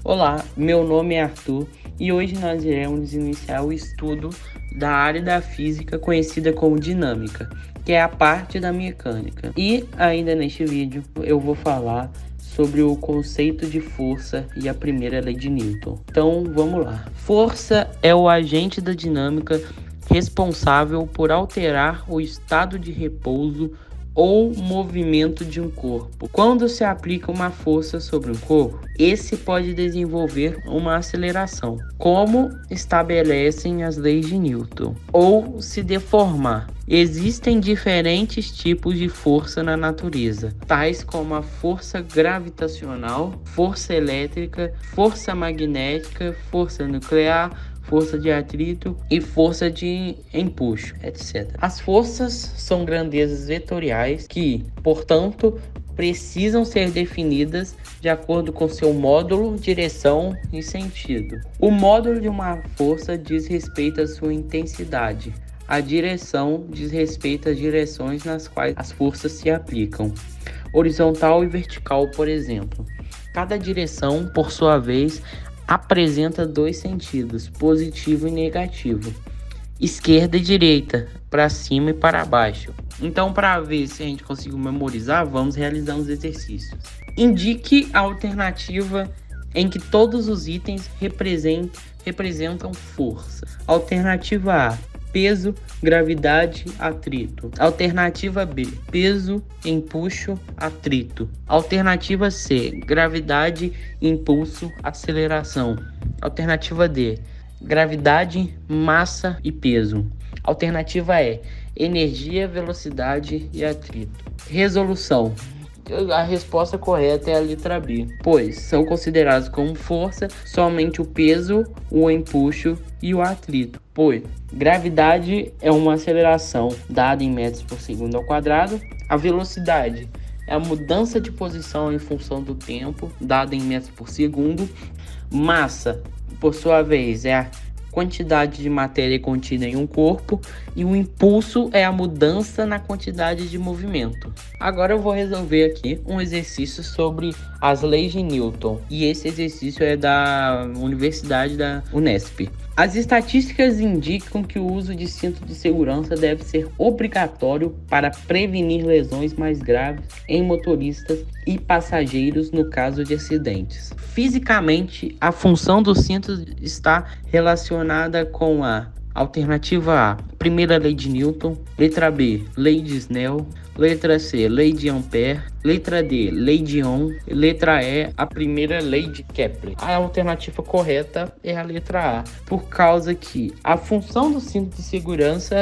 Olá, meu nome é Arthur e hoje nós iremos iniciar o estudo da área da física conhecida como dinâmica, que é a parte da mecânica. E ainda neste vídeo eu vou falar sobre o conceito de força e a primeira lei de Newton. Então vamos lá. Força é o agente da dinâmica responsável por alterar o estado de repouso ou movimento de um corpo. Quando se aplica uma força sobre um corpo, esse pode desenvolver uma aceleração, como estabelecem as leis de Newton, ou se deformar. Existem diferentes tipos de força na natureza, tais como a força gravitacional, força elétrica, força magnética, força nuclear, força de atrito e força de empuxo, etc. As forças são grandezas vetoriais que, portanto, precisam ser definidas de acordo com seu módulo, direção e sentido. O módulo de uma força diz respeito à sua intensidade. A direção diz respeito às direções nas quais as forças se aplicam. Horizontal e vertical, por exemplo. Cada direção, por sua vez, apresenta dois sentidos, positivo e negativo, esquerda e direita, para cima e para baixo. Então, para ver se a gente conseguiu memorizar, vamos realizar uns exercícios. Indique a alternativa em que todos os itens representam força. Alternativa A: peso, gravidade, atrito. Alternativa B: peso, empuxo, atrito. Alternativa C: gravidade, impulso, aceleração. Alternativa D: gravidade, massa e peso. Alternativa E: energia, velocidade e atrito. Resolução: a resposta correta é a letra B, pois são considerados como força somente o peso, o empuxo e o atrito. Pois gravidade é uma aceleração dada em metros por segundo ao quadrado. A velocidade é a mudança de posição em função do tempo, dada em metros por segundo. Massa, por sua vez, é a quantidade de matéria contida em um corpo, e o impulso é a mudança na quantidade de movimento. Agora eu vou resolver aqui um exercício sobre as leis de Newton, e esse exercício é da Universidade da Unesp. As estatísticas indicam que o uso de cinto de segurança deve ser obrigatório para prevenir lesões mais graves em motoristas e passageiros no caso de acidentes. Fisicamente, a função do cinto está relacionada com a alternativa A: primeira lei de Newton. Letra B: lei de Snell. Letra C: lei de Ampère. Letra D: lei de Ohm. Letra E: a primeira lei de Kepler. A alternativa correta é a letra A, por causa que a função do cinto de segurança,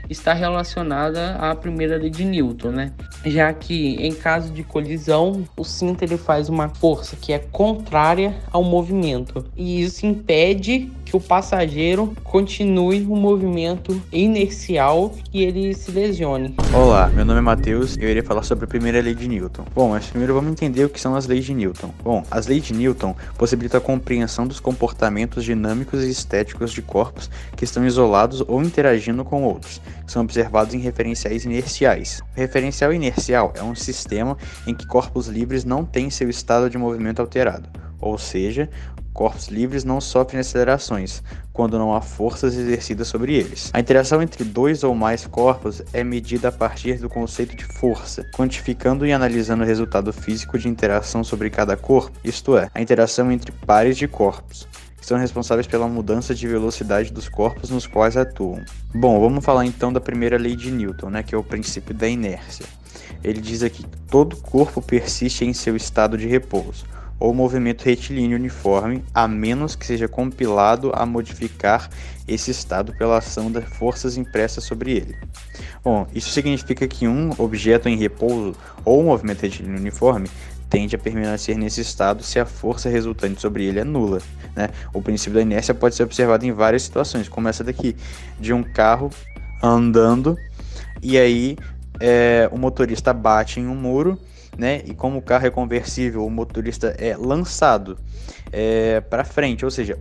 está relacionada à primeira lei de Newton, já que em caso de colisão, o cinto ele faz uma força que é contrária ao movimento, e isso impede que o passageiro continue o movimento inercial e ele se lesione. Olá, meu nome é Matheus e eu irei falar sobre a primeira lei de Newton. Bom, mas primeiro vamos entender o que são as leis de Newton. Bom, as leis de Newton possibilitam a compreensão dos comportamentos dinâmicos e estéticos de corpos que estão isolados ou interagindo com outros, que são observados em referenciais inerciais. O referencial inercial é um sistema em que corpos livres não têm seu estado de movimento alterado, ou seja, corpos livres não sofrem acelerações quando não há forças exercidas sobre eles. A interação entre dois ou mais corpos é medida a partir do conceito de força, quantificando e analisando o resultado físico de interação sobre cada corpo, isto é, a interação entre pares de corpos, que são responsáveis pela mudança de velocidade dos corpos nos quais atuam. Bom, vamos falar então da primeira lei de Newton, que é o princípio da inércia. Ele diz aqui que todo corpo persiste em seu estado de repouso, ou movimento retilíneo uniforme, a menos que seja compilado a modificar esse estado pela ação das forças impressas sobre ele. Bom, isso significa que um objeto em repouso ou movimento retilíneo uniforme tende a permanecer nesse estado se a força resultante sobre ele é nula. O princípio da inércia pode ser observado em várias situações, como essa daqui, de um carro andando e aí o motorista bate em um muro, e como o carro é conversível, o motorista é lançado para frente, ou seja,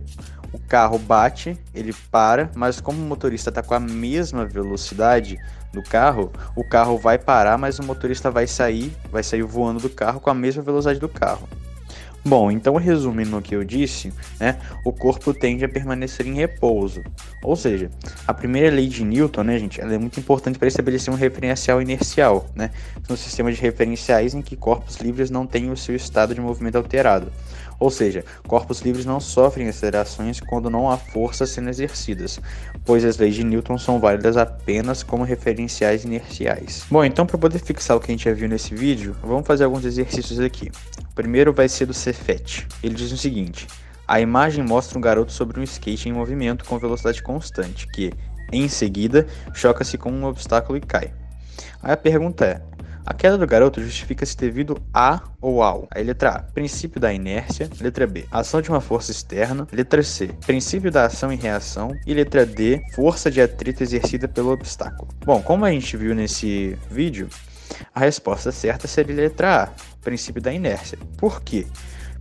o carro bate, ele para, mas como o motorista está com a mesma velocidade do carro, o carro vai parar, mas o motorista vai sair voando do carro com a mesma velocidade do carro. Bom, então resumindo o que eu disse, né, o corpo tende a permanecer em repouso. Ou seja, a primeira lei de Newton, né, gente, ela é muito importante para estabelecer um referencial inercial, né, um sistema de referenciais em que corpos livres não têm o seu estado de movimento alterado. Ou seja, corpos livres não sofrem acelerações quando não há forças sendo exercidas, pois as leis de Newton são válidas apenas como referenciais inerciais. Bom, então para poder fixar o que a gente já viu nesse vídeo, vamos fazer alguns exercícios aqui. O primeiro vai ser do Cefet. Ele diz o seguinte: a imagem mostra um garoto sobre um skate em movimento com velocidade constante, que, em seguida, choca-se com um obstáculo e cai. Aí a pergunta é: a queda do garoto justifica-se devido a ou ao? Aí letra A, princípio da inércia. Letra B, ação de uma força externa. Letra C, princípio da ação e reação. E letra D, força de atrito exercida pelo obstáculo. Bom, como a gente viu nesse vídeo, a resposta certa seria letra A, princípio da inércia. Por quê?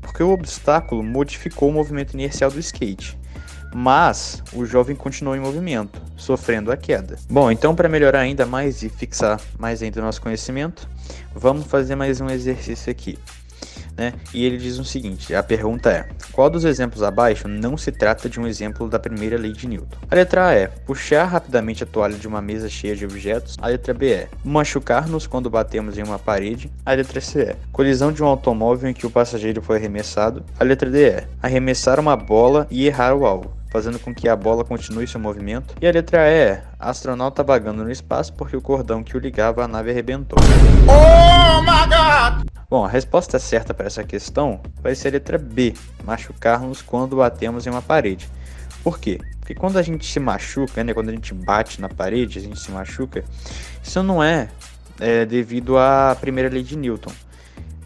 Porque o obstáculo modificou o movimento inercial do skate, mas o jovem continuou em movimento, sofrendo a queda. Bom, então para melhorar ainda mais e fixar mais ainda o nosso conhecimento, vamos fazer mais um exercício aqui, né? E ele diz o seguinte, a pergunta é: qual dos exemplos abaixo não se trata de um exemplo da primeira lei de Newton? A letra A é puxar rapidamente a toalha de uma mesa cheia de objetos. A letra B é machucar-nos quando batemos em uma parede. A letra C é colisão de um automóvel em que o passageiro foi arremessado. A letra D é arremessar uma bola e errar o alvo, fazendo com que a bola continue seu movimento. E a letra E é astronauta vagando no espaço porque o cordão que o ligava à nave arrebentou. Oh my God! Bom, a resposta certa para essa questão vai ser a letra B, machucar-nos quando batemos em uma parede. Por quê? Porque quando a gente se machuca, né, quando a gente bate na parede, a gente se machuca, isso não é devido à primeira lei de Newton,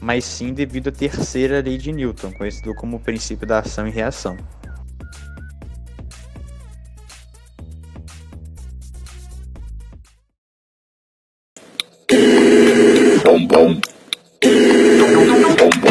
mas sim devido à terceira lei de Newton, conhecido como o princípio da ação e reação.